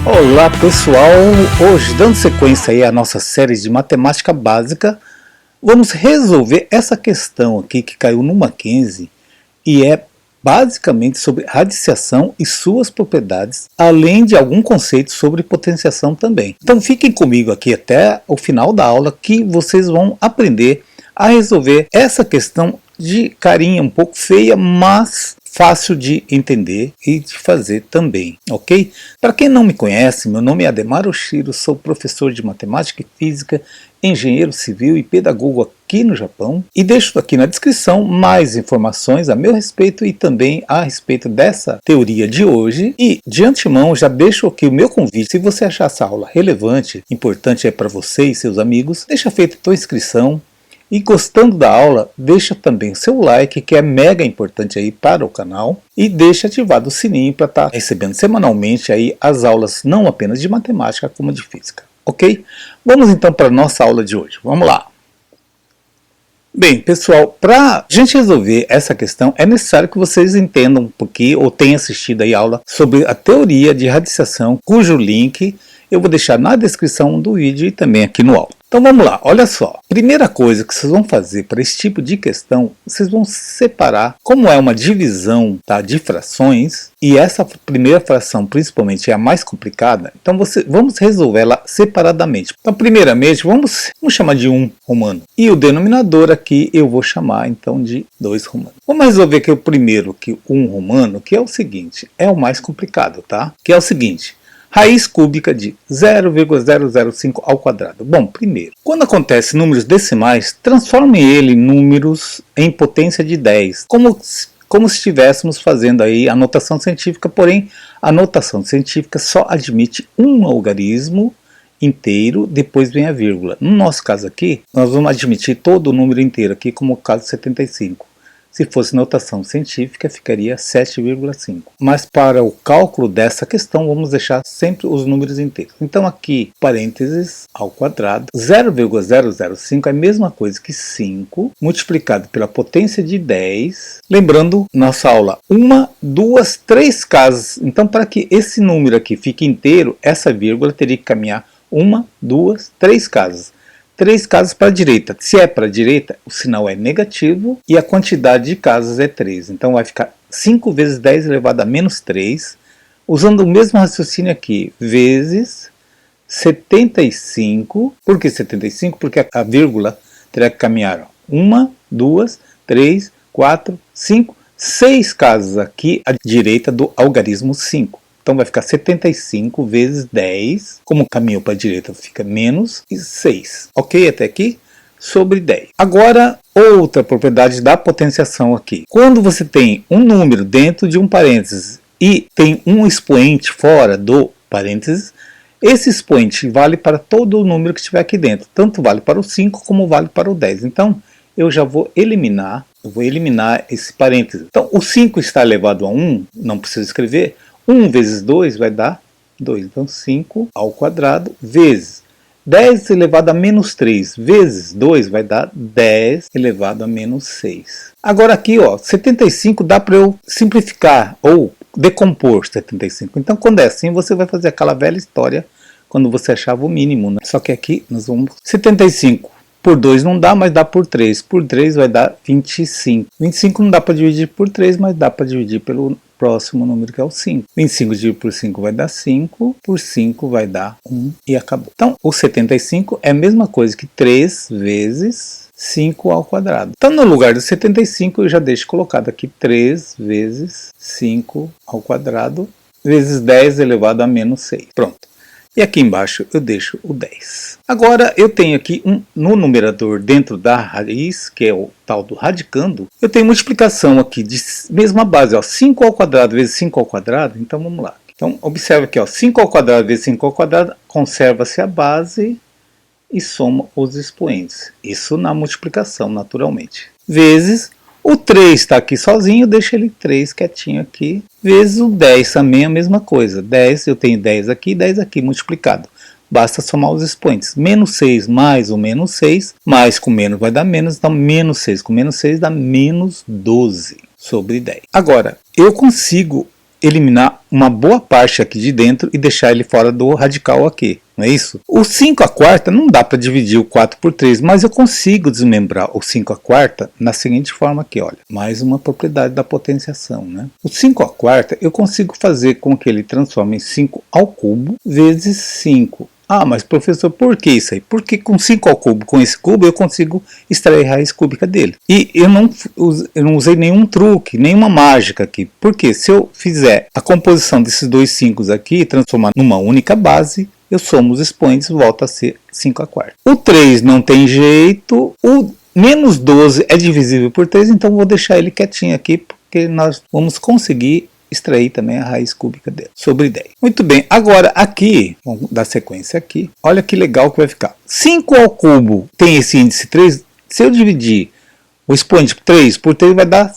Olá pessoal, hoje dando sequência aí à nossa série de matemática básica, vamos resolver essa questão aqui que caiu no Mackenzie e é basicamente sobre radiciação e suas propriedades, além de algum conceito sobre potenciação também. Então fiquem comigo aqui até o final da aula que vocês vão aprender a resolver essa questão de carinha um pouco feia, mas fácil de entender e de fazer também, ok? Para quem não me conhece, meu nome é Ademar Oshiro, sou professor de matemática e física, engenheiro civil e pedagogo aqui no Japão, e deixo aqui na descrição mais informações a meu respeito e também a respeito dessa teoria de hoje. E de antemão já deixo aqui o meu convite: se você achar essa aula relevante, importante para você e seus amigos, deixa feita a tua inscrição. E gostando da aula, deixa também o seu like, que é mega importante aí para o canal, e deixa ativado o sininho para estar recebendo semanalmente aí as aulas não apenas de matemática como de física, ok? Vamos então para a nossa aula de hoje, vamos lá! Bem, pessoal, para a gente resolver essa questão é necessário que vocês entendam um pouquinho ou tenham assistido aí a aula sobre a teoria de radiciação, cujo link eu vou deixar na descrição do vídeo e também aqui no áudio. Então vamos lá, olha só. Primeira coisa que vocês vão fazer para esse tipo de questão, vocês vão separar, como é uma divisão, tá, de frações, e essa primeira fração principalmente é a mais complicada, então vamos resolver ela separadamente. Então primeiramente vamos chamar de 1 romano, e o denominador aqui eu vou chamar então de 2 romano. Vamos resolver aqui o primeiro, que 1 romano, que é o seguinte, é o mais complicado, tá? Que é o seguinte: raiz cúbica de 0,005 ao quadrado. Bom, primeiro, quando acontece números decimais, transforme ele em números em potência de 10, como se estivéssemos fazendo aí a notação científica, porém a notação científica só admite um algarismo inteiro, depois vem a vírgula. No nosso caso aqui, nós vamos admitir todo o número inteiro aqui, como o caso 75. Se fosse notação científica, ficaria 7,5. Mas para o cálculo dessa questão, vamos deixar sempre os números inteiros. Então aqui, parênteses ao quadrado, 0,005 é a mesma coisa que 5, multiplicado pela potência de 10. Lembrando, nossa aula, 1, 2, 3 casas. Então para que esse número aqui fique inteiro, essa vírgula teria que caminhar 1, 2, 3 casas. 3 casas para a direita. Se é para a direita, o sinal é negativo e a quantidade de casas é 3. Então vai ficar 5 vezes 10 elevado a menos 3, usando o mesmo raciocínio aqui, vezes 75. Por que 75? Porque a vírgula terá que caminhar 1, 2, 3, 4, 5, 6 casas aqui à direita do algarismo 5. Então vai ficar 75 vezes 10, como caminhou para a direita fica menos, e 6. Ok até aqui? Sobre 10. Agora, outra propriedade da potenciação aqui. Quando você tem um número dentro de um parênteses e tem um expoente fora do parênteses, esse expoente vale para todo o número que estiver aqui dentro. Tanto vale para o 5 como vale para o 10. Então, eu já vou eliminar esse parênteses. Então, o 5 está elevado a 1, não preciso escrever. 1 vezes 2 vai dar 2, então 5 ao quadrado vezes 10 elevado a menos 3 vezes 2 vai dar 10 elevado a menos 6. Agora aqui, ó, 75 dá para eu simplificar ou decompor 75. Então quando é assim, você vai fazer aquela velha história quando você achava o mínimo, né? Só que aqui nós vamos 75 por 2 não dá, mas dá por 3. Por 3 vai dar 25. 25 não dá para dividir por 3, mas dá para dividir pelo próximo número, que é o 5. 25 dividido por 5 vai dar 5, por 5 vai dar 1 e acabou. Então, o 75 é a mesma coisa que 3 vezes 5 ao quadrado. Então, no lugar do 75, eu já deixo colocado aqui 3 vezes 5 ao quadrado, vezes 10 elevado a menos 6. Pronto. E aqui embaixo eu deixo o 10. Agora eu tenho aqui no numerador dentro da raiz, que é o tal do radicando, eu tenho multiplicação aqui de mesma base, ó, 5 ao quadrado vezes 5 ao quadrado. Então vamos lá. Então observa aqui, ó, 5 ao quadrado vezes 5 ao quadrado, conserva-se a base e soma os expoentes. Isso na multiplicação, naturalmente. Vezes o 3 está aqui sozinho, deixa ele 3 quietinho aqui, vezes o 10 também é a mesma coisa. 10, eu tenho 10 aqui e 10 aqui multiplicado. Basta somar os expoentes. Menos 6 mais o menos 6, mais com menos vai dar menos, então menos 6 com menos 6 dá menos 12 sobre 10. Agora, eu consigo eliminar uma boa parte aqui de dentro e deixar ele fora do radical aqui, não é isso? O 5 à quarta não dá para dividir o 4 por 3, mas eu consigo desmembrar o 5 à quarta na seguinte forma aqui, olha. Mais uma propriedade da potenciação, né? O 5 à quarta eu consigo fazer com que ele transforme em 5 ao cubo vezes 5. Ah, mas professor, por que isso aí? Porque com 5 ao cubo, com esse cubo, eu consigo extrair a raiz cúbica dele. E eu não usei nenhum truque, nenhuma mágica aqui. Porque se eu fizer a composição desses dois 5 aqui e transformar numa única base, eu somo os expoentes e volta a ser 5 à quarta. O 3 não tem jeito, o menos 12 é divisível por 3, então vou deixar ele quietinho aqui, porque nós vamos conseguir extrair também a raiz cúbica dele, sobre 10. Muito bem, agora aqui, vamos dar sequência aqui, olha que legal que vai ficar. 5 ao cubo tem esse índice 3, se eu dividir o expoente 3 por 3 vai dar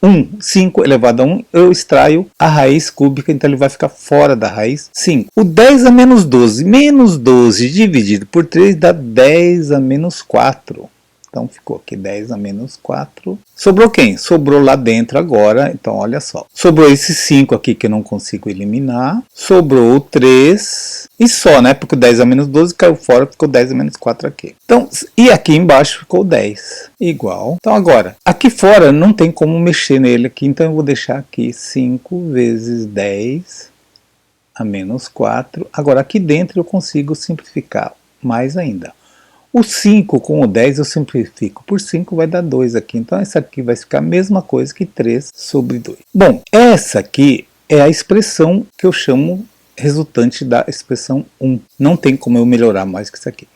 1, 5 elevado a 1, eu extraio a raiz cúbica, então ele vai ficar fora da raiz 5. O 10 a menos 12 dividido por 3 dá 10 a menos 4. Então ficou aqui 10 a menos 4. Sobrou quem? Sobrou lá dentro agora, então olha só. Sobrou esse 5 aqui que eu não consigo eliminar. Sobrou o 3. E só, né? Porque o 10 a menos 12 caiu fora, ficou 10 a menos 4 aqui. Então, e aqui embaixo ficou 10. Igual. Então agora, aqui fora não tem como mexer nele aqui, então eu vou deixar aqui 5 vezes 10 a menos 4. Agora aqui dentro eu consigo simplificar mais ainda. O 5 com o 10 eu simplifico por 5, vai dar 2 aqui. Então essa aqui vai ficar a mesma coisa que 3 sobre 2. Bom, essa aqui é a expressão que eu chamo resultante da expressão 1. Não tem como eu melhorar mais que isso aqui.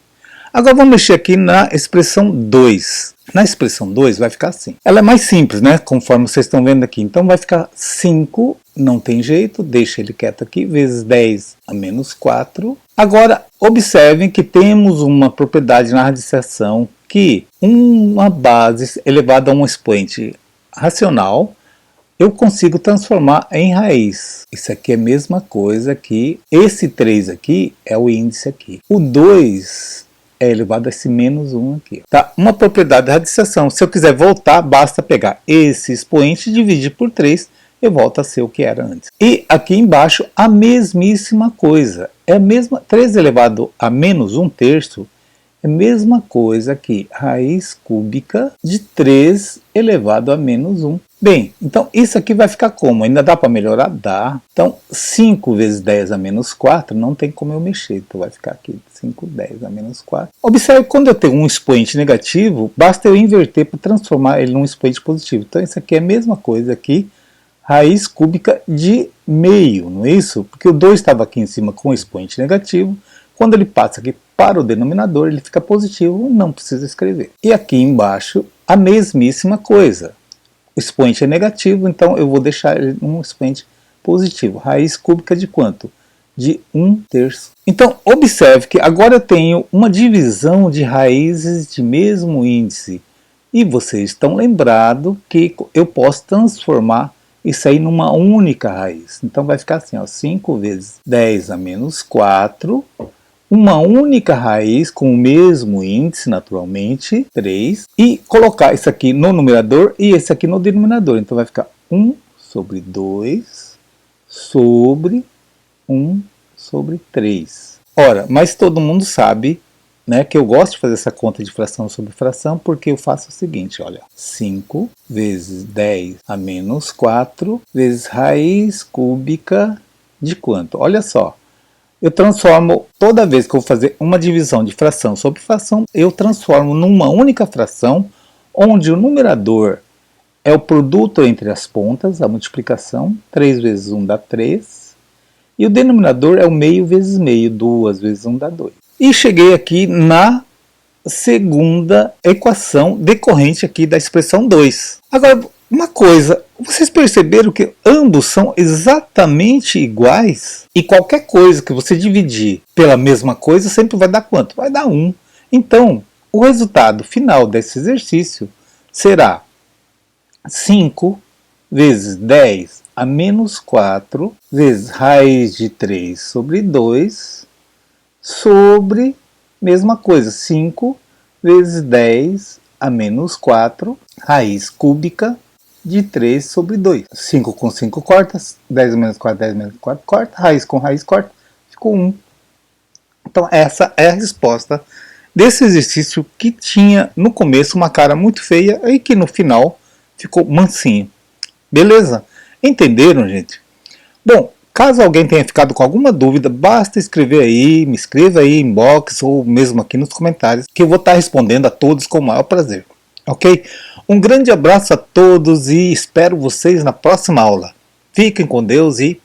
Agora vamos mexer aqui na expressão 2. Na expressão 2 vai ficar assim. Ela é mais simples, né? Conforme vocês estão vendo aqui. Então vai ficar 5, não tem jeito, deixa ele quieto aqui, vezes 10 a menos 4. Agora, observem que temos uma propriedade na radiciação que uma base elevada a um expoente racional, eu consigo transformar em raiz. Isso aqui é a mesma coisa que esse 3 aqui é o índice aqui. O 2 é elevado a esse menos 1 aqui. Tá? Uma propriedade da radiciação. Se eu quiser voltar, basta pegar esse expoente e dividir por 3, eu volto a ser o que era antes. E aqui embaixo, a mesmíssima coisa. É a mesma, 3 elevado a menos 1/3 é a mesma coisa que raiz cúbica de 3 elevado a menos 1. Bem, então isso aqui vai ficar como? Ainda dá para melhorar? Dá. Então 5 vezes 10 a menos 4 não tem como eu mexer. Então vai ficar aqui 5, 10 a menos 4. Observe que quando eu tenho um expoente negativo, basta eu inverter para transformar ele num expoente positivo. Então isso aqui é a mesma coisa aqui, raiz cúbica de meio, não é isso? Porque o 2 estava aqui em cima com o expoente negativo, quando ele passa aqui para o denominador, ele fica positivo, não precisa escrever. E aqui embaixo, a mesmíssima coisa. O expoente é negativo, então eu vou deixar ele num expoente positivo. Raiz cúbica de quanto? De 1/3. Então, observe que agora eu tenho uma divisão de raízes de mesmo índice. E vocês estão lembrados que eu posso transformar isso aí numa única raiz. Então vai ficar assim, ó, 5 vezes 10 a menos 4, uma única raiz com o mesmo índice, naturalmente, 3, e colocar isso aqui no numerador e esse aqui no denominador. Então vai ficar 1 sobre 2 sobre 1 sobre 3. Ora, mas todo mundo sabe, né, que eu gosto de fazer essa conta de fração sobre fração, porque eu faço o seguinte, olha, 5 vezes 10 a menos 4 vezes raiz cúbica de quanto? Olha só, eu transformo, toda vez que eu vou fazer uma divisão de fração sobre fração, eu transformo numa única fração, onde o numerador é o produto entre as pontas, a multiplicação, 3 vezes 1 dá 3, e o denominador é o meio vezes meio, 2 vezes 1 dá 2. E cheguei aqui na segunda equação decorrente aqui da expressão 2. Agora, uma coisa, vocês perceberam que ambos são exatamente iguais? E qualquer coisa que você dividir pela mesma coisa sempre vai dar quanto? Vai dar 1. Então, o resultado final desse exercício será 5 vezes 10 a menos 4 vezes raiz de 3 sobre 2 sobre, mesma coisa, 5 vezes 10 a menos 4, raiz cúbica de 3 sobre 2. 5 com 5 cortas, 10 menos 4, 10 menos 4 corta, raiz com raiz corta, ficou 1. Então essa é a resposta desse exercício que tinha no começo uma cara muito feia e que no final ficou mansinho. Beleza? Entenderam, gente? Bom, caso alguém tenha ficado com alguma dúvida, basta escrever aí, me escreva aí em inbox ou mesmo aqui nos comentários, que eu vou estar respondendo a todos com o maior prazer. Ok? Um grande abraço a todos e espero vocês na próxima aula. Fiquem com Deus e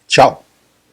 tchau!